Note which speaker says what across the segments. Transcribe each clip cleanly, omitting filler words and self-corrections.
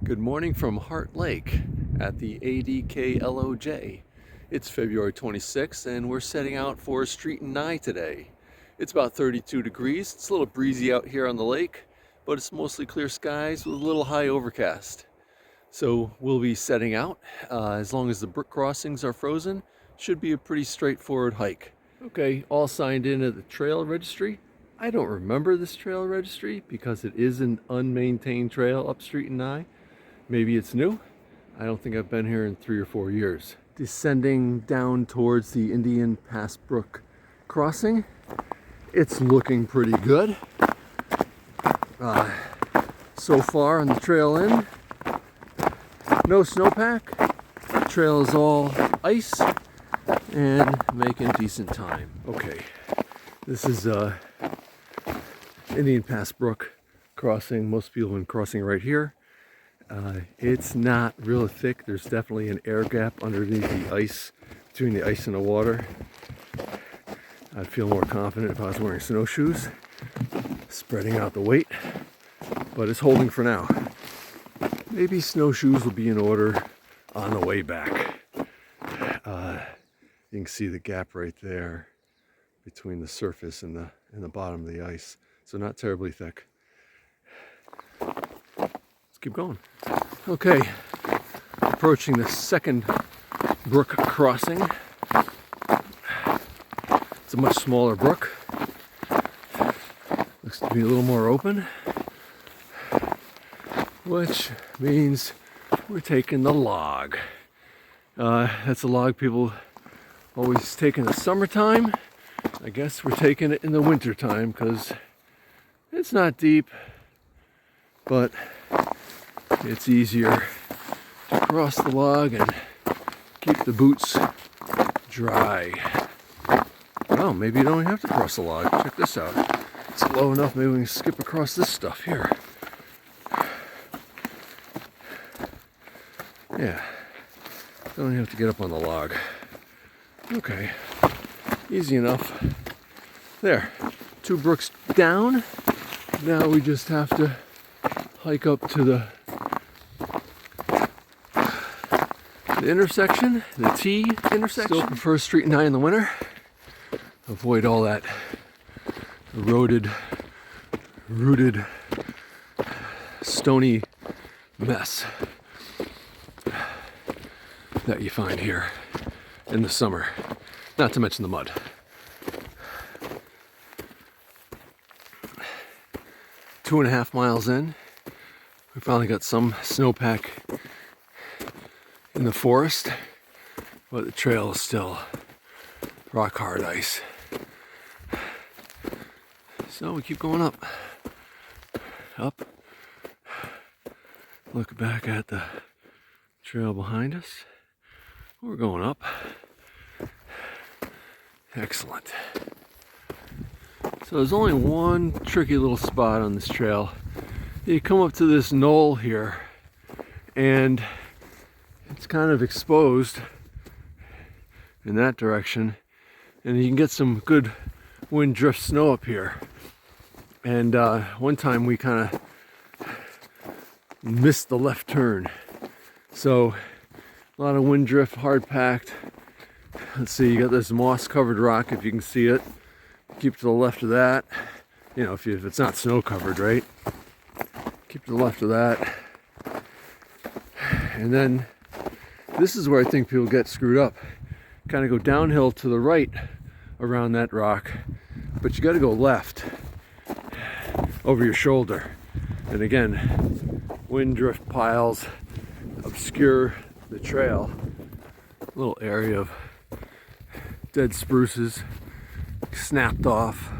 Speaker 1: Good morning from Heart Lake at the ADKLOJ. It's February 26th and we're setting out for Street and Nye today. It's about 32 degrees. It's a little breezy out here on the lake, but it's mostly clear skies with a little high overcast. So we'll be setting out. As long as the brook crossings are frozen, should be a pretty straightforward hike. Okay, all signed in at the trail registry. I don't remember this trail registry because it is an unmaintained trail up Street and Nye. Maybe it's new. I don't think I've been here in 3 or 4 years. Descending down towards the Indian Pass Brook crossing. It's looking pretty good. So far on the trail in, no snowpack. The trail is all ice and making decent time. Okay, this is Indian Pass Brook crossing. Most people have been crossing right here. It's not real thick. There's definitely an air gap underneath the ice, between the ice and the water. I'd feel more confident if I was wearing snowshoes, spreading out the weight, but it's holding for now. Maybe snowshoes will be in order on the way back. You can see the gap right there between the surface and the bottom of the ice. So not terribly thick. Keep going. Okay, approaching the second brook crossing. It's a much smaller brook. Looks to be a little more open, which means we're taking the log. That's a log people always take in the summertime. I guess we're taking it in the winter time because it's not deep, but it's easier to cross the log and keep the boots dry. Oh, maybe you don't have to cross the log. Check this out. It's low enough, maybe we can skip across this stuff here. Yeah, don't have to get up on the log. Okay, easy enough. There, 2 brooks down. Now we just have to hike up to the intersection, the T intersection. Still prefer Street and Nye in the winter. Avoid all that eroded, rooted, stony mess that you find here in the summer. Not to mention the mud. 2.5 miles in, we finally got some snowpack in the forest, but the trail is still rock hard ice. So we keep going up. Look back at the trail behind us. We're going up. Excellent. So there's only one tricky little spot on this trail. You come up to this knoll here and it's kind of exposed in that direction, and you can get some good wind drift snow up here. And one time we kind of missed the left turn, so a lot of wind drift, hard packed. Let's see, you got this moss covered rock, if you can see it. Keep to the left of that, you know, if it's not snow covered, right? Keep to the left of that. And then this is where I think people get screwed up. Kind of go downhill to the right around that rock, but you got to go left over your shoulder. And again, wind drift piles obscure the trail. A little area of dead spruces snapped off.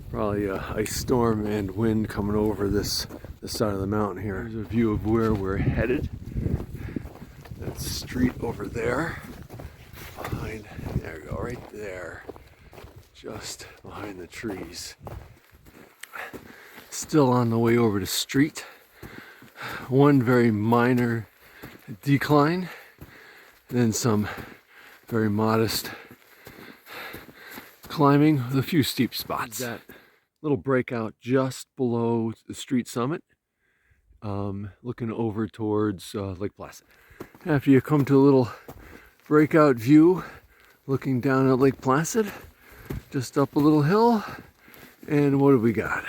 Speaker 1: Probably a ice storm and wind coming over this side of the mountain here. Here's a view of where we're headed. That's the street over there. Behind, there we go, right there. Just behind the trees. Still on the way over to street. One very minor decline. Then some very modest climbing with a few steep spots. That little breakout just below the street summit looking over towards Lake Placid. After you come to a little breakout view, looking down at Lake Placid, just up a little hill, and what do we got?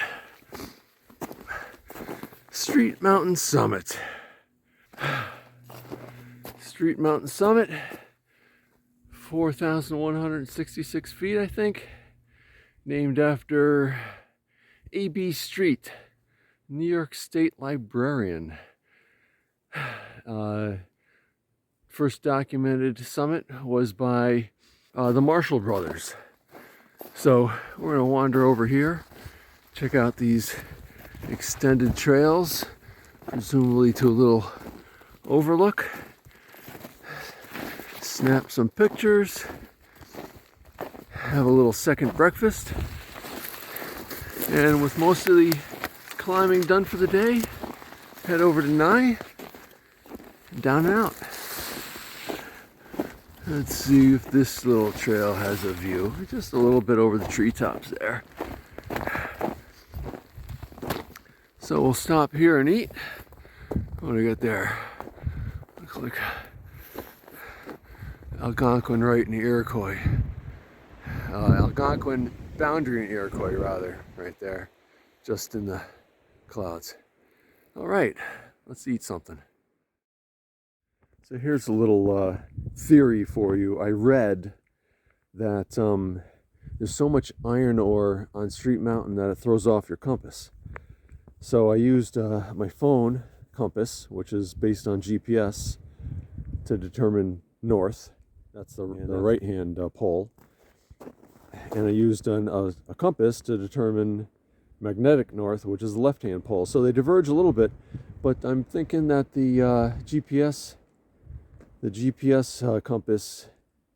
Speaker 1: Street Mountain Summit. Street Mountain Summit, 4,166 feet, I think, named after A.B. Street, New York State librarian. First documented summit was by the Marshall Brothers. So we're gonna wander over here, check out these extended trails, presumably to a little overlook, snap some pictures, have a little second breakfast, and with most of the climbing done for the day, head over to Nye, down and out. Let's see if this little trail has a view, just a little bit over the treetops there. So we'll stop here and eat. What do we got there? Looks like Algonquin right in the Iroquois. Algonquin boundary in Iroquois, rather, right there, just in the clouds. All right, let's eat something. So here's a little theory for you. I read that there's so much iron ore on Street Mountain that it throws off your compass. So I used my phone compass, which is based on GPS, to determine north. That's the right-hand pole. And I used a compass to determine magnetic north, which is the left-hand pole. So they diverge a little bit, but I'm thinking that the GPS compass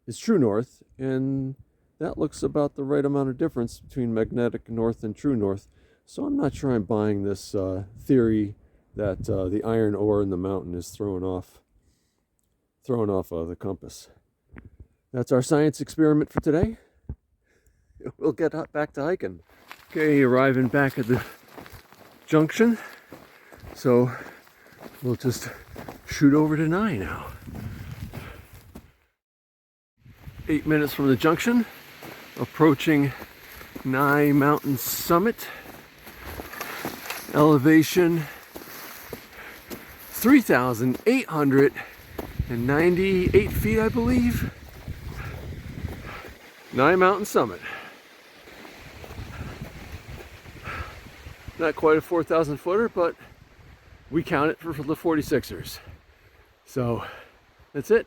Speaker 1: is true north, and that looks about the right amount of difference between magnetic north and true north. So I'm not sure I'm buying this theory that the iron ore in the mountain is thrown off the compass. That's our science experiment for today. We'll get back to hiking. Okay, arriving back at the junction. So we'll just shoot over to Nye now. 8 minutes from the junction, approaching Nye Mountain Summit. Elevation 3,898 feet, I believe. Nye Mountain Summit. Not quite a 4,000 footer, but we count it for the 46ers. So that's it.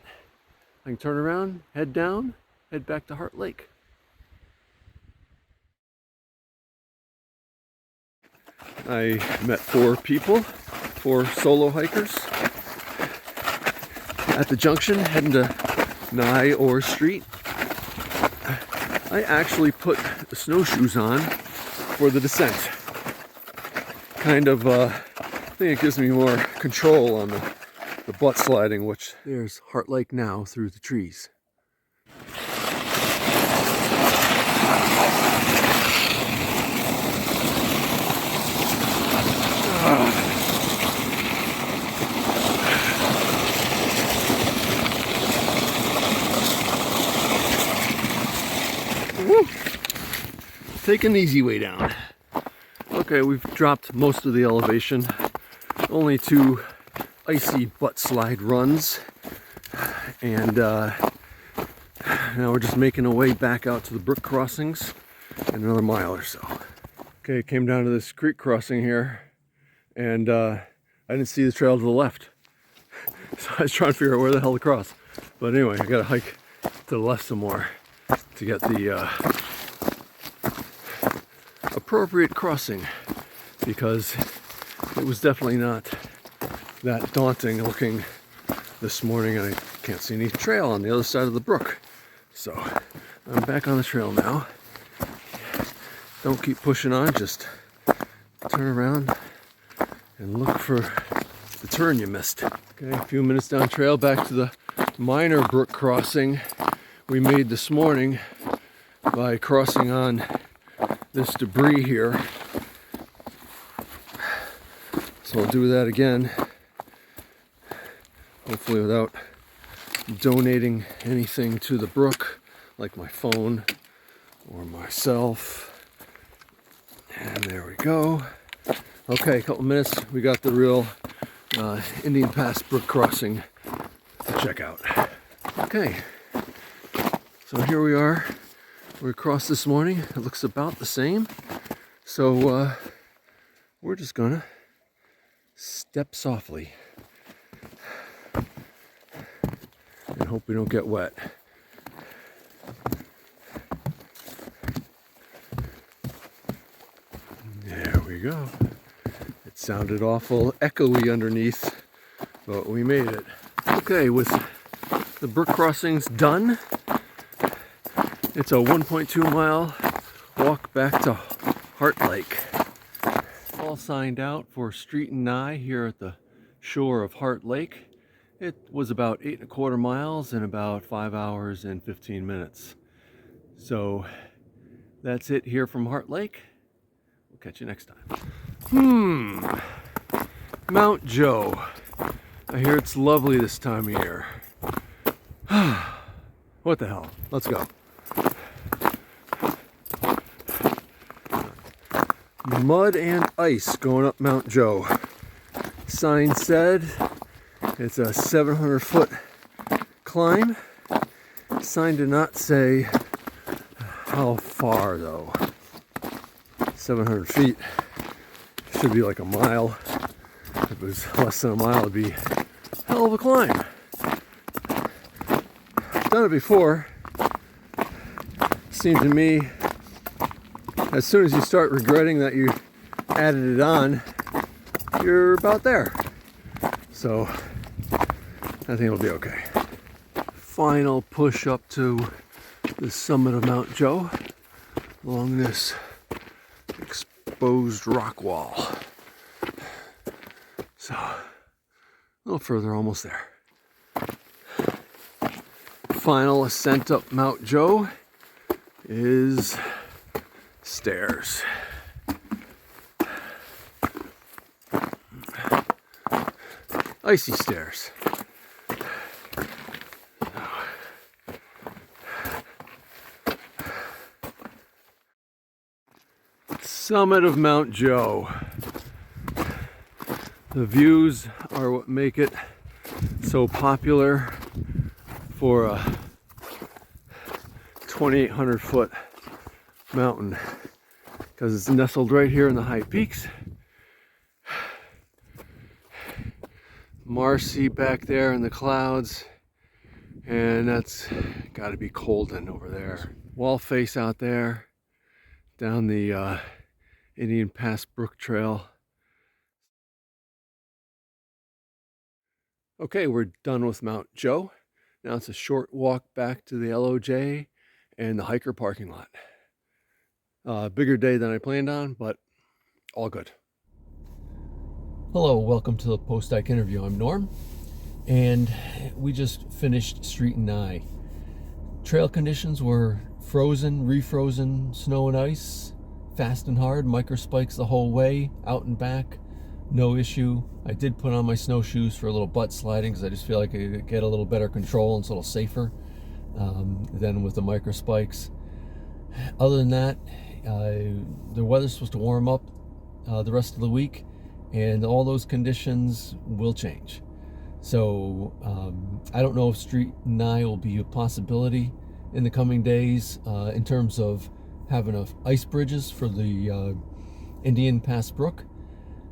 Speaker 1: I can turn around, head down, head back to Heart Lake. I met 4 people, 4 solo hikers at the junction heading to Nye Ore Street. I actually put the snowshoes on for the descent. Kind of, I think it gives me more control on the butt sliding, which there's Heart Lake now through the trees. Woo. Taking the easy way down. Okay, we've dropped most of the elevation. Only 2 icy butt slide runs, and now we're just making our way back out to the brook crossings in another mile or so. Okay, came down to this creek crossing here, and I didn't see the trail to the left, so I was trying to figure out where the hell to cross. But anyway, I gotta hike to the left some more to get the appropriate crossing, because it was definitely not that daunting looking this morning. I can't see any trail on the other side of the brook. So I'm back on the trail now. Don't keep pushing on, just turn around and look for the turn you missed. Okay, a few minutes down trail, back to the minor brook crossing we made this morning by crossing on this debris here. So well do that again. Hopefully without donating anything to the brook, like my phone or myself. And there we go. Okay, a couple minutes. We got the real Indian Pass Brook crossing to check out. Okay, so here we are. We crossed this morning. It looks about the same. So we're just gonna step softly and hope we don't get wet. There we go. It sounded awful echoey underneath, but we made it. Okay, with the brook crossings done, it's a 1.2 mile walk back to Heart Lake. All signed out for Street and Nye here at the shore of Heart Lake. It was about 8.25 miles in about 5 hours and 15 minutes. So that's it here from Heart Lake. We'll catch you next time. Mount Joe. I hear it's lovely this time of year. What the hell? Let's go. Mud and ice going up Mount Joe. Sign said it's a 700-foot climb. Sign did not say how far though. 700 feet should be like a mile. If it was less than a mile, it'd be a hell of a climb. Done it before. Seemed to me, as soon as you start regretting that you added it on, you're about there. So I think it'll be okay. Final push up to the summit of Mount Joe along this exposed rock wall. So a little further, almost there. Final ascent up Mount Joe is stairs. Icy stairs. Summit of Mount Joe. The views are what make it so popular for a 2,800 foot mountain, because it's nestled right here in the high peaks. Marcy back there in the clouds, and that's got to be Colden over there. Wall face out there down the Indian Pass Brook Trail. Okay, we're done with Mount Joe. Now it's a short walk back to the LOJ and the hiker parking lot. Bigger day than I planned on, but all good. Hello, welcome to the Post Hike interview. I'm Norm, and we just finished Street and Nye. Trail conditions were frozen, refrozen, snow and ice, fast and hard, micro spikes the whole way, out and back, no issue. I did put on my snowshoes for a little butt sliding because I just feel like I could get a little better control and it's a little safer than with the micro spikes. Other than that, the weather's supposed to warm up the rest of the week, and all those conditions will change. So I don't know if Street and Nye will be a possibility in the coming days in terms of having ice bridges for the Indian Pass Brook,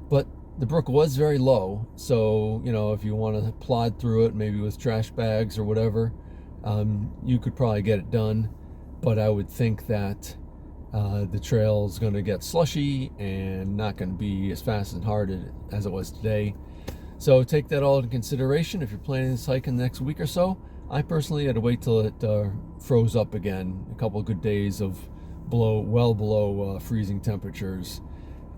Speaker 1: but the brook was very low, so you know, if you want to plod through it maybe with trash bags or whatever, you could probably get it done. But I would think that the trail is going to get slushy and not going to be as fast and hard as it was today. So take that all into consideration if you're planning this hike in the next week or so. I personally had to wait till it froze up again. A couple of good days of well below freezing temperatures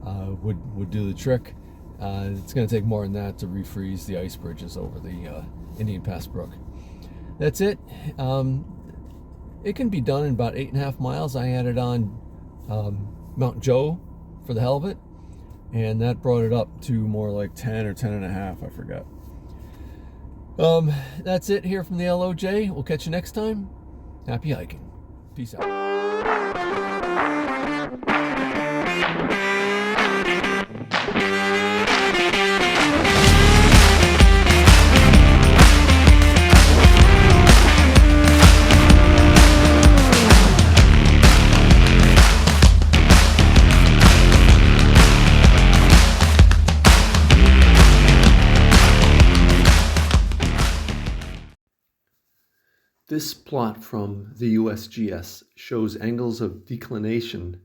Speaker 1: would do the trick. It's going to take more than that to refreeze the ice bridges over the Indian Pass Brook. That's it. It can be done in about 8.5 miles. I added on Mount Joe for the hell of it. and that brought it up to more like 10 or 10 and a half, I forgot. That's it here from the LOJ. We'll catch you next time. Happy hiking. Peace out. This plot from the USGS shows angles of declination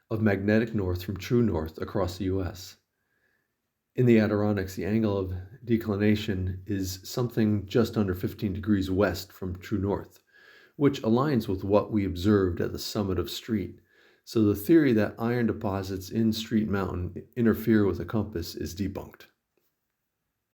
Speaker 1: of magnetic north from true north across the US. In the Adirondacks, the angle of declination is something just under 15 degrees west from true north, which aligns with what we observed at the summit of Street. So the theory that iron deposits in Street Mountain interfere with a compass is debunked.